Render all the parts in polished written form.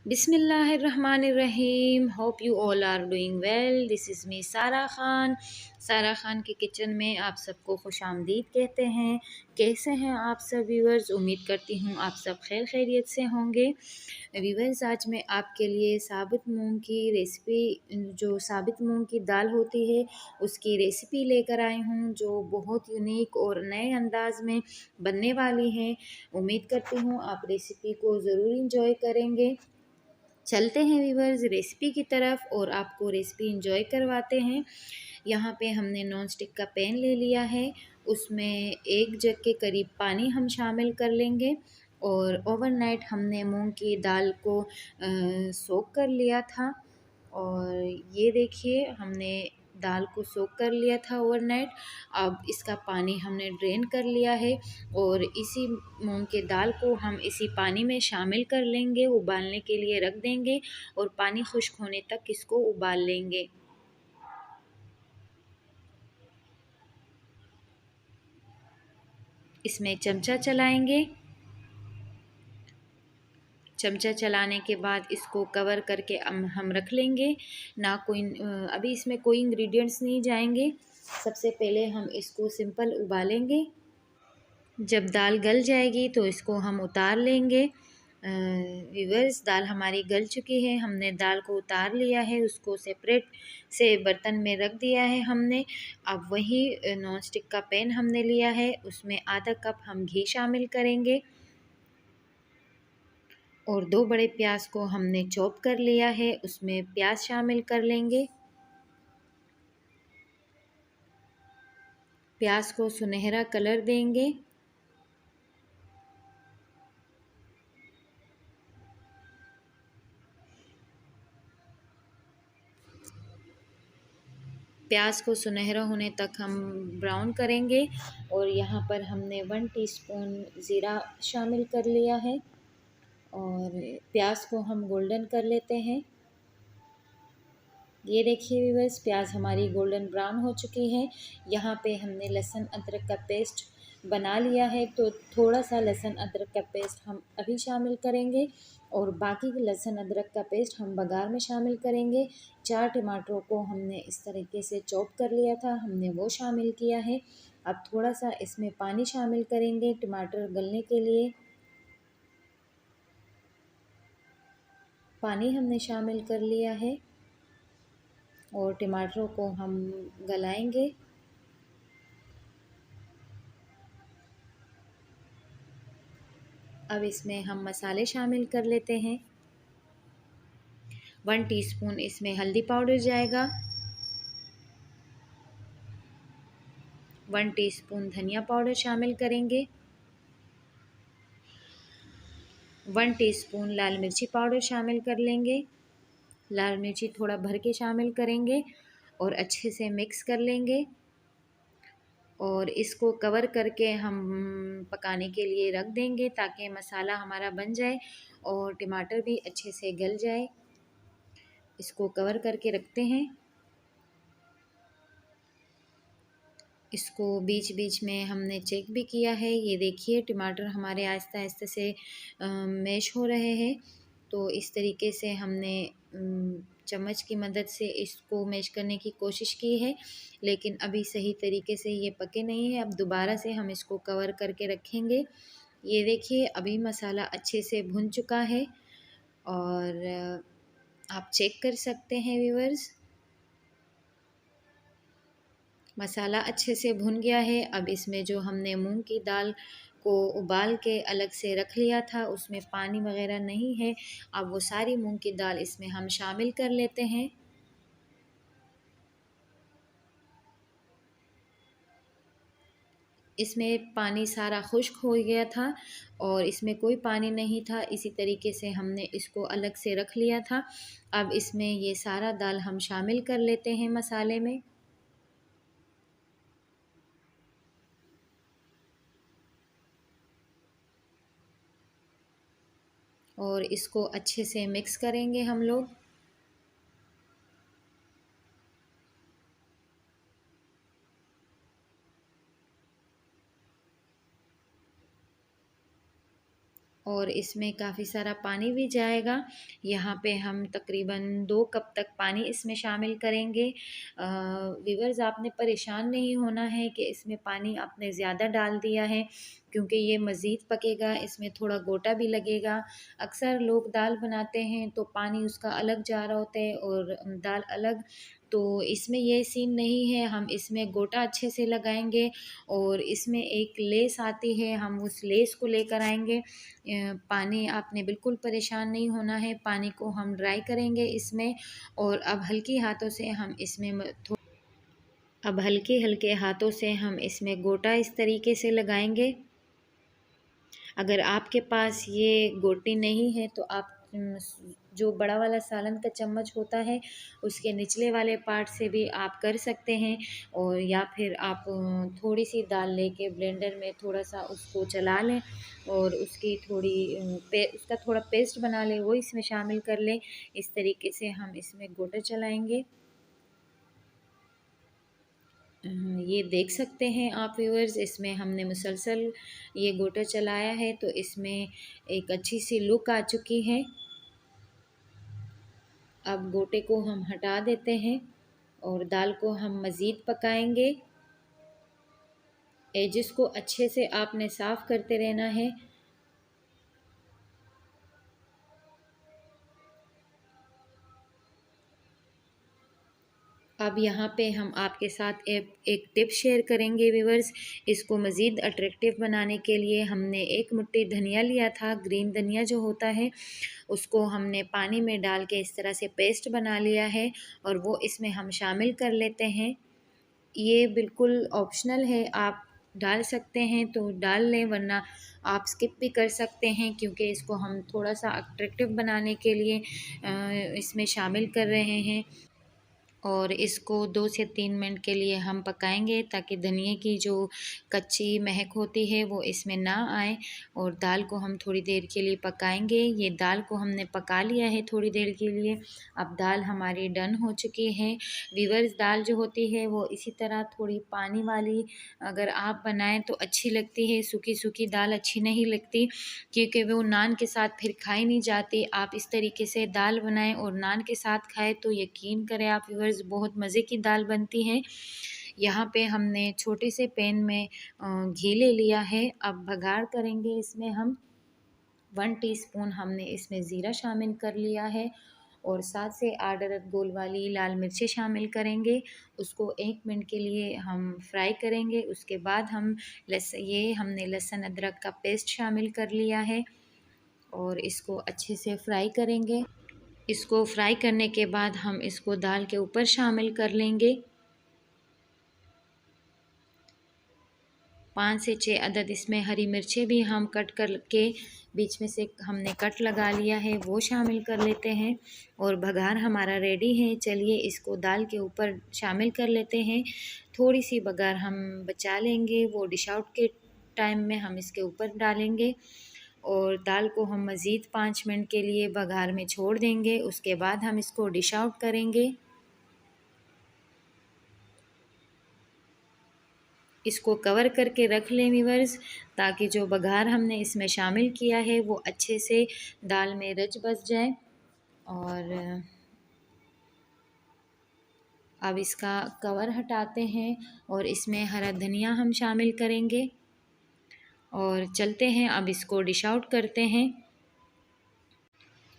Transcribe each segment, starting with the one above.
बिस्मिल्लाहिर्रहमानिर्रहीम। Hope you all are doing well. This is me Sara Khan. सारा ख़ान के किचन में आप सबको खुशामदीद कहते हैं। कैसे हैं आप सब व्यूअर्स? उम्मीद करती हूँ आप सब खैर खैरियत से होंगे। व्यूअर्स, आज मैं आपके लिए साबित मूंग की रेसिपी, जो साबित मूंग की दाल होती है उसकी रेसिपी लेकर आई हूँ, जो बहुत यूनिक और नए अंदाज में बनने वाली है। उम्मीद करती हूँ आप रेसिपी को ज़रूर इंजॉय करेंगे। चलते हैं व्यूवर्स रेसिपी की तरफ और आपको रेसिपी इंजॉय करवाते हैं। यहाँ पे हमने नॉन स्टिक का पैन ले लिया है, उसमें 1 जग के करीब पानी हम शामिल कर लेंगे और ओवरनाइट हमने मूंग की दाल को सोक कर लिया था। और ये देखिए, हमने दाल को सोक कर लिया था ओवरनाइट। अब इसका पानी हमने ड्रेन कर लिया है और इसी मूंग की दाल को हम इसी पानी में शामिल कर लेंगे, उबालने के लिए रख देंगे और पानी खुश्क होने तक इसको उबाल लेंगे। इसमें चमचा चलाएंगे। चमचा चलाने के बाद इसको कवर करके हम रख लेंगे। ना कोई अभी इसमें कोई इंग्रेडिएंट्स नहीं जाएंगे। सबसे पहले हम इसको सिंपल उबालेंगे। जब दाल गल जाएगी तो इसको हम उतार लेंगे। व्यूअर्स, दाल हमारी गल चुकी है, हमने दाल को उतार लिया है, उसको सेपरेट से बर्तन में रख दिया है हमने। अब वही नॉन स्टिक का पैन हमने लिया है, उसमें आधा कप हम घी शामिल करेंगे और 2 बड़े प्याज को हमने चॉप कर लिया है, उसमें प्याज शामिल कर लेंगे। प्याज को सुनहरा कलर देंगे। प्याज को सुनहरा होने तक हम ब्राउन करेंगे और यहाँ पर हमने 1 टीस्पून ज़ीरा शामिल कर लिया है और प्याज को हम गोल्डन कर लेते हैं। ये देखिए व्यूअर्स, प्याज हमारी गोल्डन ब्राउन हो चुकी है। यहाँ पे हमने लहसुन अदरक का पेस्ट बना लिया है, तो थोड़ा सा लहसुन अदरक का पेस्ट हम अभी शामिल करेंगे और बाकी लहसुन अदरक का पेस्ट हम बघार में शामिल करेंगे। 4 टमाटरों को हमने इस तरीके से चॉप कर लिया था, हमने वो शामिल किया है। अब थोड़ा सा इसमें पानी शामिल करेंगे टमाटर गलने के लिए। पानी हमने शामिल कर लिया है और टमाटरों को हम गलाएंगे। अब इसमें हम मसाले शामिल कर लेते हैं। 1 टीस्पून इसमें हल्दी पाउडर जाएगा, 1 टीस्पून धनिया पाउडर शामिल करेंगे, 1 टीस्पून लाल मिर्ची पाउडर शामिल कर लेंगे। लाल मिर्ची थोड़ा भर के शामिल करेंगे और अच्छे से मिक्स कर लेंगे और इसको कवर करके हम पकाने के लिए रख देंगे ताकि मसाला हमारा बन जाए और टमाटर भी अच्छे से गल जाए। इसको कवर करके रखते हैं। इसको बीच बीच में हमने चेक भी किया है। ये देखिए, टमाटर हमारे आहिस्ता आहिस्ता से मैश हो रहे हैं। तो इस तरीके से हमने चम्मच की मदद से इसको मैश करने की कोशिश की है, लेकिन अभी सही तरीके से ये पके नहीं है। अब दोबारा से हम इसको कवर करके रखेंगे। ये देखिए, अभी मसाला अच्छे से भुन चुका है और आप चेक कर सकते हैं व्यूअर्स, मसाला अच्छे से भुन गया है। अब इसमें जो हमने मूंग की दाल को उबाल के अलग से रख लिया था, उसमें पानी वगैरह नहीं है। अब वो सारी मूंग की दाल इसमें हम शामिल कर लेते हैं। इसमें पानी सारा खुश्क हो गया था और इसमें कोई पानी नहीं था। इसी तरीके से हमने इसको अलग से रख लिया था। अब इसमें ये सारा दाल हम शामिल कर लेते हैं मसाले में और इसको अच्छे से मिक्स करेंगे हम लोग। और इसमें काफ़ी सारा पानी भी जाएगा। यहाँ पे हम तकरीबन 2 कप तक पानी इसमें शामिल करेंगे। व्यूअर्स, आपने परेशान नहीं होना है कि इसमें पानी आपने ज़्यादा डाल दिया है, क्योंकि ये मज़ीद पकेगा, इसमें थोड़ा गोटा भी लगेगा। अक्सर लोग दाल बनाते हैं तो पानी उसका अलग जा रहा होता है और दाल अलग, तो इसमें ये सीन नहीं है। हम इसमें गोटा अच्छे से लगाएंगे और इसमें एक लेस आती है, हम उस लेस को लेकर आएंगे। पानी आपने बिल्कुल परेशान नहीं होना है, पानी को हम ड्राई करेंगे इसमें। और अब हल्की हाथों से हम इसमें अब हल्के हल्के हाथों से हम इसमें गोटा इस तरीके से लगाएंगे। अगर आपके पास ये गोटी नहीं है तो आप जो बड़ा वाला सालन का चम्मच होता है उसके निचले वाले पार्ट से भी आप कर सकते हैं। और या फिर आप थोड़ी सी दाल लेके ब्लेंडर में थोड़ा सा उसको चला लें और उसकी उसका थोड़ा पेस्ट बना लें, वो इसमें शामिल कर लें। इस तरीके से हम इसमें गोटा चलाएंगे। ये देख सकते हैं आप व्यूअर्स, इसमें हमने मुसलसल ये गोटा चलाया है तो इसमें एक अच्छी सी लुक आ चुकी है। अब गोटे को हम हटा देते हैं और दाल को हम मज़ीद पकाएंगे। एजिस को अच्छे से आपने साफ़ करते रहना है। अब यहाँ पे हम आपके साथ एक टिप शेयर करेंगे व्यूअर्स। इसको मज़ीद अट्रैक्टिव बनाने के लिए हमने एक मुट्ठी धनिया लिया था, ग्रीन धनिया जो होता है, उसको हमने पानी में डाल के इस तरह से पेस्ट बना लिया है और वो इसमें हम शामिल कर लेते हैं। ये बिल्कुल ऑप्शनल है, आप डाल सकते हैं तो डाल लें, वरना आप स्किप भी कर सकते हैं, क्योंकि इसको हम थोड़ा सा अट्रैक्टिव बनाने के लिए इसमें शामिल कर रहे हैं। और इसको 2 से 3 मिनट के लिए हम पकाएंगे ताकि धनिए की जो कच्ची महक होती है वो इसमें ना आए। और दाल को हम थोड़ी देर के लिए पकाएंगे। ये दाल को हमने पका लिया है थोड़ी देर के लिए। अब दाल हमारी डन हो चुकी है। व्यूअर्स, दाल जो होती है वो इसी तरह थोड़ी पानी वाली अगर आप बनाएं तो अच्छी लगती है, सूखी सूखी दाल अच्छी नहीं लगती, क्योंकि वो नान के साथ फिर खाई नहीं जाती। आप इस तरीके से दाल बनाएं और नान के साथ खाएं तो यकीन करें आप व्यूअर्स, बहुत मज़े की दाल बनती है। यहाँ पे हमने छोटे से पैन में घी ले लिया है। अब बघार करेंगे इसमें हम 1 टीस्पून हमने इसमें ज़ीरा शामिल कर लिया है और 7 से 8 अदद गोल वाली लाल मिर्चें शामिल करेंगे। उसको 1 मिनट के लिए हम फ्राई करेंगे। उसके बाद हम ये हमने लहसुन अदरक का पेस्ट शामिल कर लिया है और इसको अच्छे से फ्राई करेंगे। इसको फ्राई करने के बाद हम इसको दाल के ऊपर शामिल कर लेंगे। 5 से 6 अदद इसमें हरी मिर्चें भी हम कट करके बीच में से हमने कट लगा लिया है, वो शामिल कर लेते हैं। और बघार हमारा रेडी है। चलिए इसको दाल के ऊपर शामिल कर लेते हैं। थोड़ी सी बघार हम बचा लेंगे, वो डिश आउट के टाइम में हम इसके ऊपर डालेंगे और दाल को हम मज़ीद 5 मिनट के लिए बघार में छोड़ देंगे। उसके बाद हम इसको डिश आउट करेंगे। इसको कवर करके रख लें व्यूअर्स, ताकि जो बघार हमने इसमें शामिल किया है वो अच्छे से दाल में रच बस जाए। और अब इसका कवर हटाते हैं और इसमें हरा धनिया हम शामिल करेंगे और चलते हैं अब इसको डिश आउट करते हैं।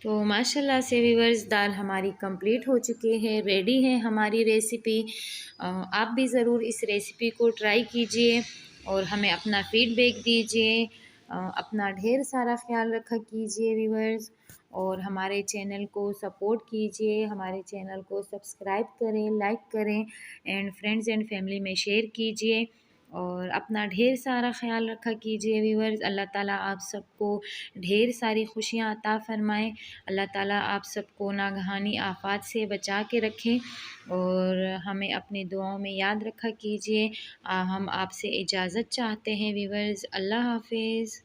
तो माशाल्लाह से व्यूअर्स, दाल हमारी कंप्लीट हो चुकी है, रेडी है हमारी रेसिपी। आप भी ज़रूर इस रेसिपी को ट्राई कीजिए और हमें अपना फीडबैक दीजिए। अपना ढेर सारा ख्याल रखा कीजिए व्यूअर्स और हमारे चैनल को सपोर्ट कीजिए। हमारे चैनल को सब्सक्राइब करें, लाइक करें एंड फ्रेंड्स एंड फैमिली में शेयर कीजिए और अपना ढेर सारा ख्याल रखा कीजिए व्यूअर्स। अल्लाह ताला आप सबको ढेर सारी खुशियाँ अता फ़रमाएँ। अल्लाह ताला आप सबको नागहानी आफ़ात से बचा के रखें और हमें अपनी दुआओं में याद रखा कीजिए। हम आपसे इजाज़त चाहते हैं व्यूअर्स। अल्लाह हाफ़िज़।